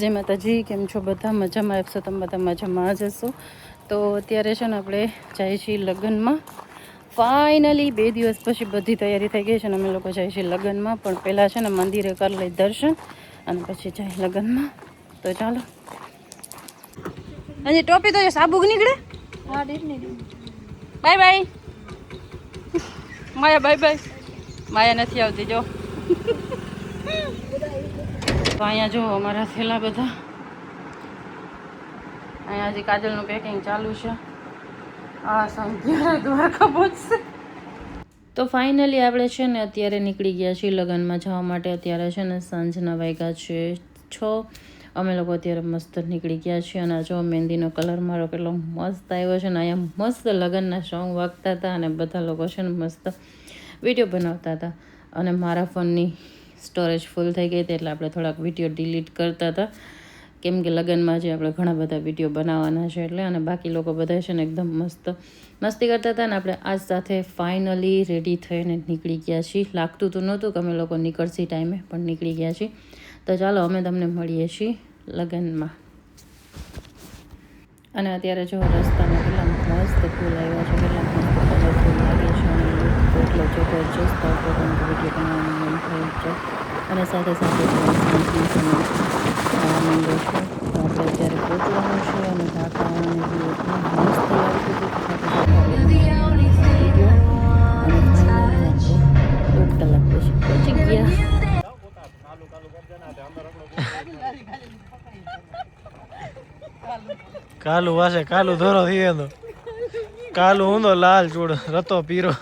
જય માતાજી, કેમ છો બધા? મજામાં આવશો તમે બધા? મજામાં જ હશો. તો અત્યારે છે ને આપણે જઈએ છીએ લગ્નમાં. ફાઇનલી 2 દિવસ પછી બધી તૈયારી થઈ ગઈ છે ને અમે લોકો જઈએ છીએ લગ્નમાં. પણ પહેલાં છે ને મંદિરે કરી લઈ દર્શન અને પછી જાય લગ્નમાં. તો ચાલો. હજી ટોપી તો સાબુક નીકળે. બાય બાય માયા, બાય બાય. માયા નથી આવતી જો. તો અહીંયા જો અમારા થેલા બધા. અહીંયા હજી કાજલનું પેકિંગ ચાલુ છે. આ સંખ્યા દ્વારકા પહોંચશે. તો ફાઇનલી આપણે છે ને અત્યારે નીકળી ગયા છીએ લગ્નમાં જવા માટે. અત્યારે છે ને સાંજના વાગ્યા છે 6. અમે લોકો અત્યારે મસ્ત નીકળી ગયા છીએ. અને જો મહેંદીનો કલર મારો કેટલો મસ્ત આવ્યો છે ને. અહીંયા મસ્ત લગ્નના સોંગ વાગતા હતા અને બધા લોકો છે ને મસ્ત વિડીયો બનાવતા હતા. અને મારા ફોનની સ્ટોરેજ ફૂલ થઈ ગઈ હતી એટલે આપણે થોડાક વિડીયો ડિલીટ કરતા હતા, કેમ કે લગ્નમાં જે આપણે ઘણા બધા વિડીયો બનાવવાના છે એટલે. અને બાકી લોકો બધા છે ને એકદમ મસ્ત મસ્તી કરતા હતા. અને આપણે આજ સાથે ફાઇનલી રેડી થઈને નીકળી ગયા છીએ. લાગતું તો નહોતું કે અમે લોકો નીકળશી ટાઈમે, પણ નીકળી ગયા છીએ. તો ચાલો અમે તમને મળીએ છીએ લગ્નમાં. અને અત્યારે જો રસ્તામાં કેટલા મસ્ત ફૂલ આવ્યા છે, કેટલા મસ્ત કલરફુલ લાગે છે. અને એટલો જબરજસ્ત આવતો પણ વિડીયો બનાવવાનું મન થાય છે. અને સાથે સાથે સાંજનો સમય માંડો છે. તો આપણે અત્યારે પહોંચવાનું છે. અને ઢાકાને બી એટલું મસ્ત લાગતું હતું. સાથે સાથે આપણે વિડીયો અને ફાઇનલી આપણે 1.5 કલાક પછી પહોંચી ગયા. કાલુ વાસે કાલુ ધોરો થઈ ગયો. કાલુ ઊંધો લાલ ચૂડ રતો પીરો.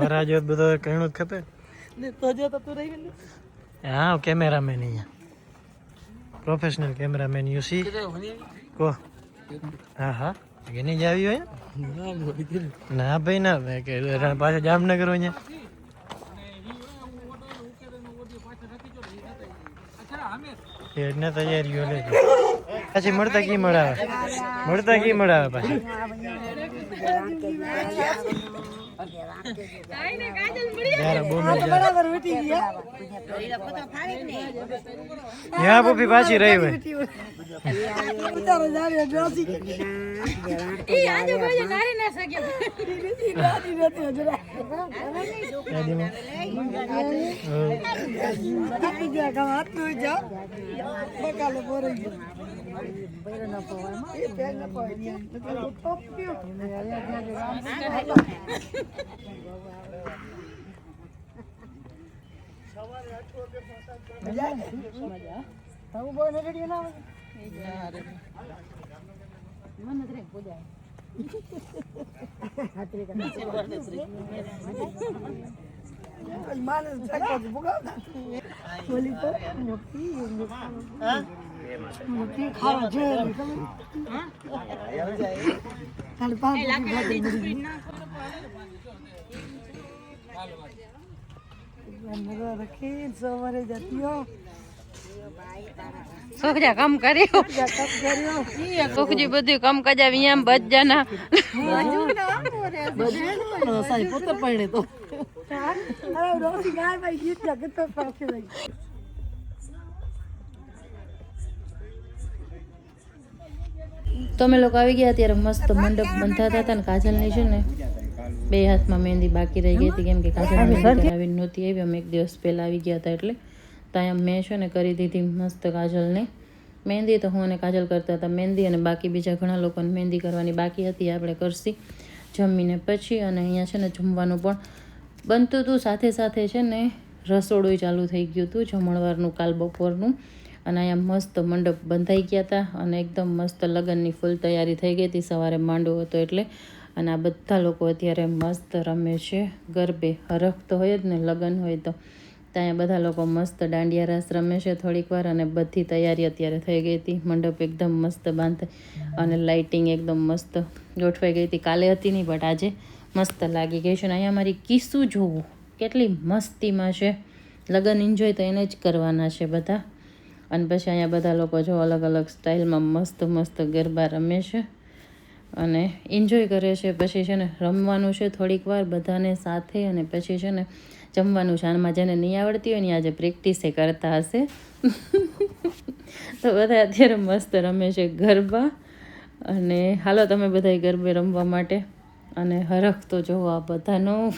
વરાજો બધો કઈણું ખતે. હા, કેમેરામેન અહીંયા, પ્રોફેશનલ કેમેરામેન યુ સી કો. હા હા, એની જ આવી હોય ના ભાઈ ના. પાછા જામનગર અહીંયા એને તૈયારીઓ લે. પછી મળતા કી મળાવે પાછી. પૂફી પાછી રહી હોય. સોખજા કામ કર્યો. સોખજી બધું કામ કાજા વિયામ બજાના પોતે પડે તો. તો અમે લોકો આવી ગયા. ત્યારે મસ્ત મંડપ બંધાતા હતા ને કાજલની છે ને 2 હાથમાં મહેંદી બાકી રહી ગઈ હતી, કેમ કે કાજલ આવી નહોતી આવી. અમે 1 દિવસ પહેલાં આવી ગયા હતા એટલે. તો અહીંયા મેં છે ને કરી દીધી મસ્ત કાજલને મહેંદી. તો હું અને કાજલ કરતા હતા મહેંદી, અને બાકી બીજા ઘણા લોકોને મહેંદી કરવાની બાકી હતી. આપણે કરશી જમીને પછી. અને અહીંયા છે ને જમવાનું પણ બનતું હતું, સાથે સાથે છે ને રસોડું ચાલુ થઈ ગયું હતું, જમણવારનું કાલ બપોરનું. અને અહીંયા મસ્ત મંડપ બંધાઈ ગયા હતા અને એકદમ મસ્ત લગ્નની ફૂલ તૈયારી થઈ ગઈ હતી. સવારે માંડવો હતો એટલે. અને આ બધા લોકો અત્યારે મસ્ત રમે છે ગરબે. હરખ તો હોય જ ને, લગ્ન હોય તો. ત્યાં બધા લોકો મસ્ત દાંડિયા રાસ રમે છે થોડીક વાર. અને બધી તૈયારી અત્યારે થઈ ગઈ હતી. મંડપ એકદમ મસ્ત બાંધાય અને લાઇટિંગ એકદમ મસ્ત ગોઠવાઈ ગઈ હતી. કાલે હતી નહીં, બટ આજે મસ્ત લાગી ગઈ છે. અને અહીંયા મારી કિસ્સું જોવું કેટલી મસ્તીમાં છે. લગ્ન એન્જોય તો એને જ કરવાના છે બધા. અને પછી અહીંયા બધા લોકો જો અલગ અલગ સ્ટાઇલમાં મસ્ત મસ્ત ગરબા રમે છે. અને એન્જોય કરે છે. પછી છે ને રમવાનું છે થોડીક વાર બધાને સાથે, અને પછી છે ને જમવાનું છે. આમાં જેને નહીં આવડતી હોય ને આજે પ્રેક્ટિસે કરતા હશે. તો બધા અત્યારે મસ્ત રમે છે ગરબા. અને હાલો તમે બધા ગરબે રમવા માટે. અને હરખ તો જોવો આ બધાનો.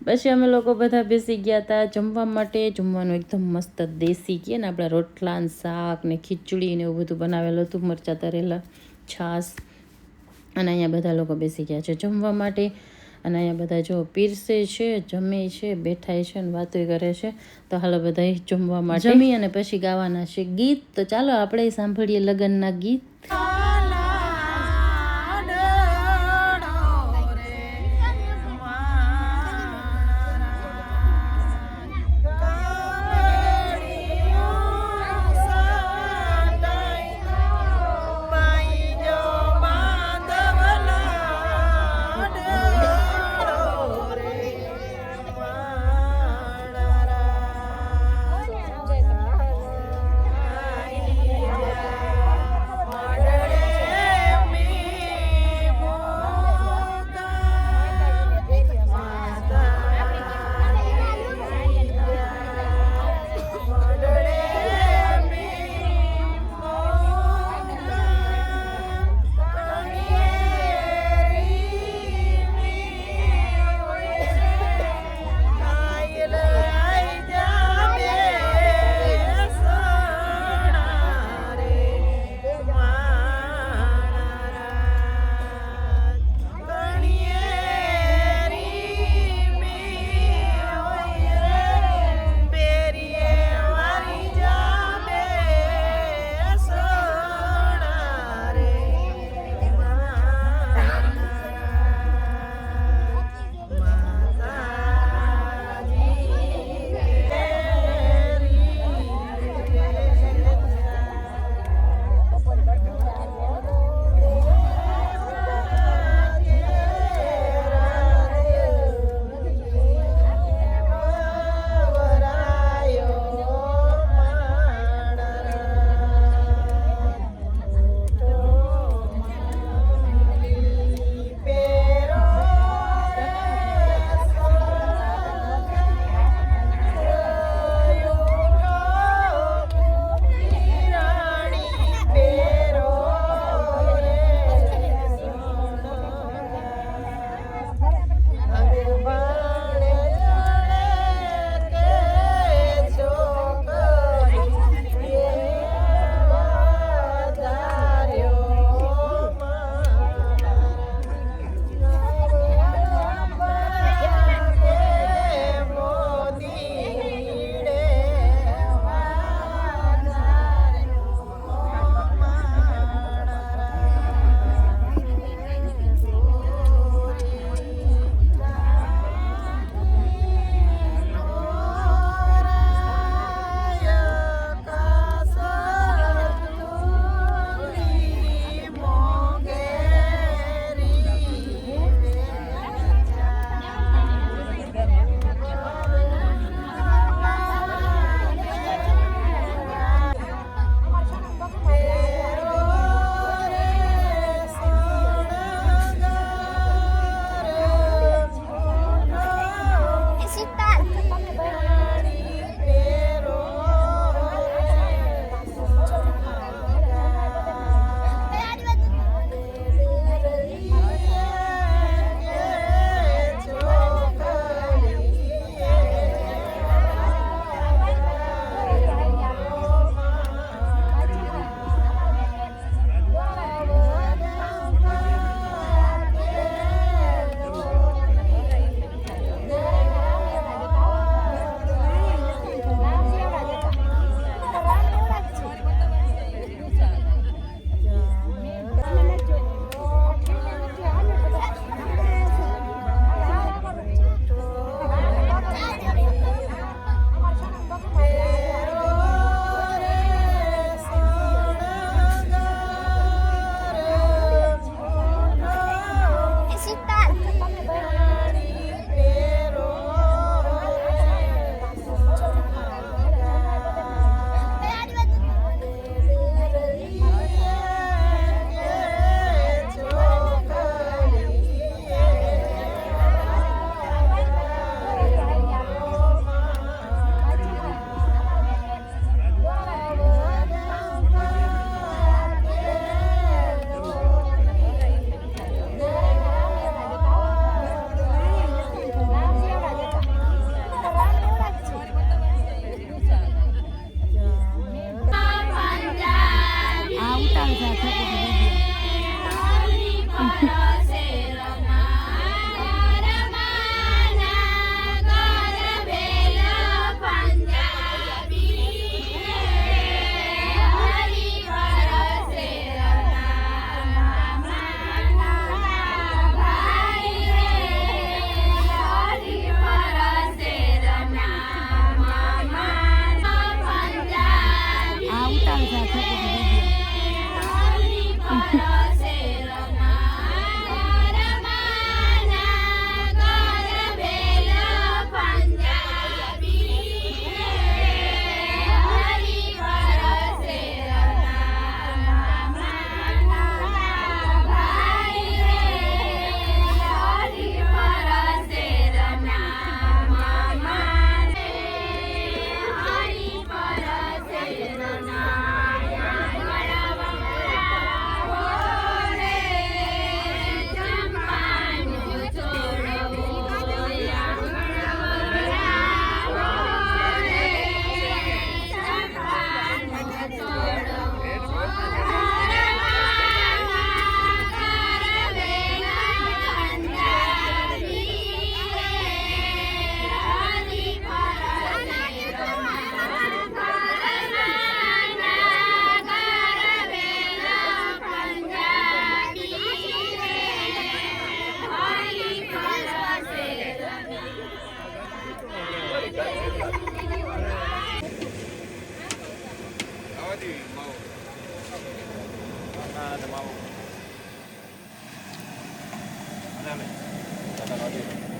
પછી અમે લોકો બધા બેસી ગયા હતા જમવા માટે. જમવાનું એકદમ મસ્ત દેશી કહે ને આપણા રોટલા ને શાક ને ખીચડી ને એવું બધું બનાવેલું હતું, મરચાં તરેલા, છાશ. અને અહીંયા બધા લોકો બેસી ગયા છે જમવા માટે. અને અહીંયા બધા જો પીરસે છે, જમે છે, બેઠાય છે ને વાતો કરે છે. તો હાલો બધા જમવા માટે જમી અને પછી ગાવાના છે ગીત. તો ચાલો આપણે સાંભળીએ લગ્નના ગીત.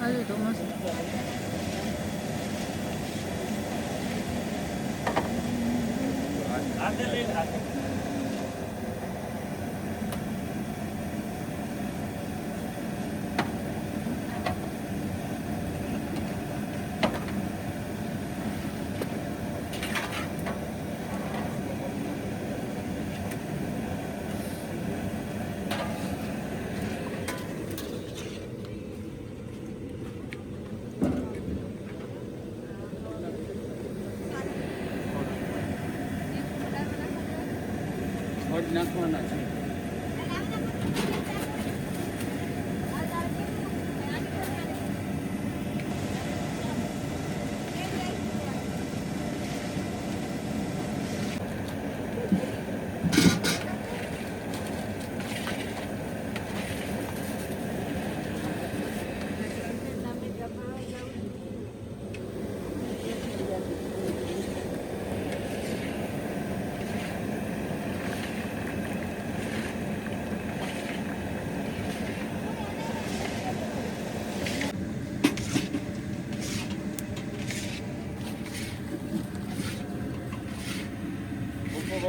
હાલો તો મસ્ત નાખવાના છે.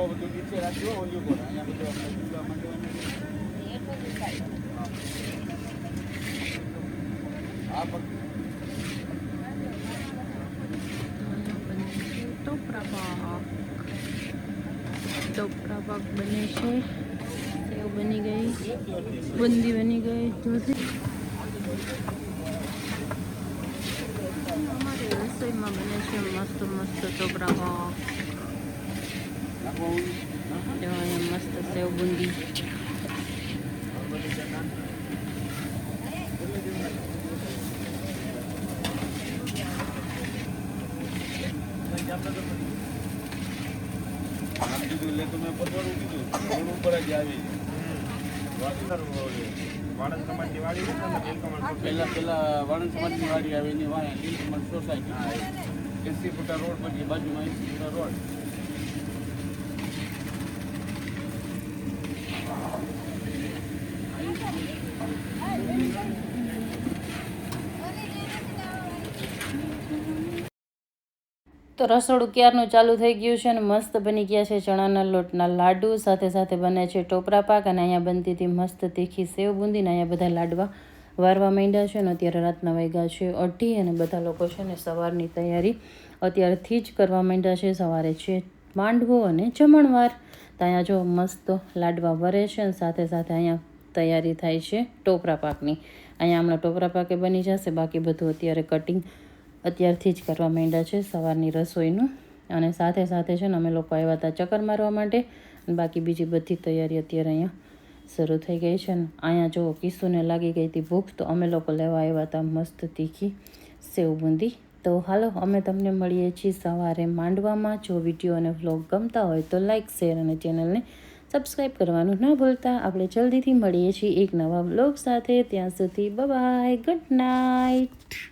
બધું નીચે રાખજો ઓલું પર અહીંયા બધું આપણે ચૂલા માંડવાનું હા પણ ટોપરા પાક બને છે સેવ બની ગઈ બુંદી બની ગઈ જોધી અમારી રસોઈમાં બને છે મસ્ત મસ્ત ટોપરા પાક મસ્ત સેવ બુંદી એટલે તમે પતવાનું કીધું રોડ ઉપર જ આવી પેલા વાણંદ સમાજની વાડી આવી એની વાયા સોસાયટી 80 ફૂટા રોડ પછી બાજુમાં 80 ફૂટા રોડ. તો રસોડું ક્યારનું ચાલુ થઈ ગયું છે અને મસ્ત બની ગયા છે ચણાના લોટના લાડુ સાથે સાથે બને છે ટોપરા પાક અને અહીંયા બનતી હતી મસ્ત તીખી સેવ બુંદી ને અહીંયા બધા લાડવા વારવા માંડ્યા છે ને અત્યારે રાતના વાગ્યા છે 8 અને બધા લોકો છે ને સવારની તૈયારી અત્યારથી જ કરવા માંડ્યા છે. સવારે છે માંડવો અને જમણવાર તો અહીંયા જો મસ્ત લાડવા વરે છે અને સાથે સાથે અહીંયા તૈયારી થાય છે ટોપરા પાકની. અહીંયા હમણાં ટોપરા પાકે બની જશે, બાકી બધું અત્યારે કટિંગ અત્યારથી જ કરવા માંડ્યા છે સવારની રસોઈનું. અને સાથે સાથે છે ને અમે લોકો આવ્યા હતા ચક્કર મારવા માટે અને બાકી બીજી બધી તૈયારી અત્યારે અહીંયા શરૂ થઈ ગઈ છે ને અહીંયા જો કિસ્સુને લાગી ગઈ હતી ભૂખ તો અમે લોકો લેવા આવ્યા હતા મસ્ત તીખી સેવ બુંદી. તો હાલો અમે તમને મળીએ છીએ સવારે માંડવામાં. જો વિડીયો અને વ્લોગ ગમતા હોય તો લાઇક શેર અને ચેનલને સબસ્ક્રાઈબ કરવાનું ના ભૂલતા. આપણે જલ્દીથી મળીએ છીએ એક નવા વ્લોગ સાથે. ત્યાં સુધી બાય, ગુડ નાઇટ.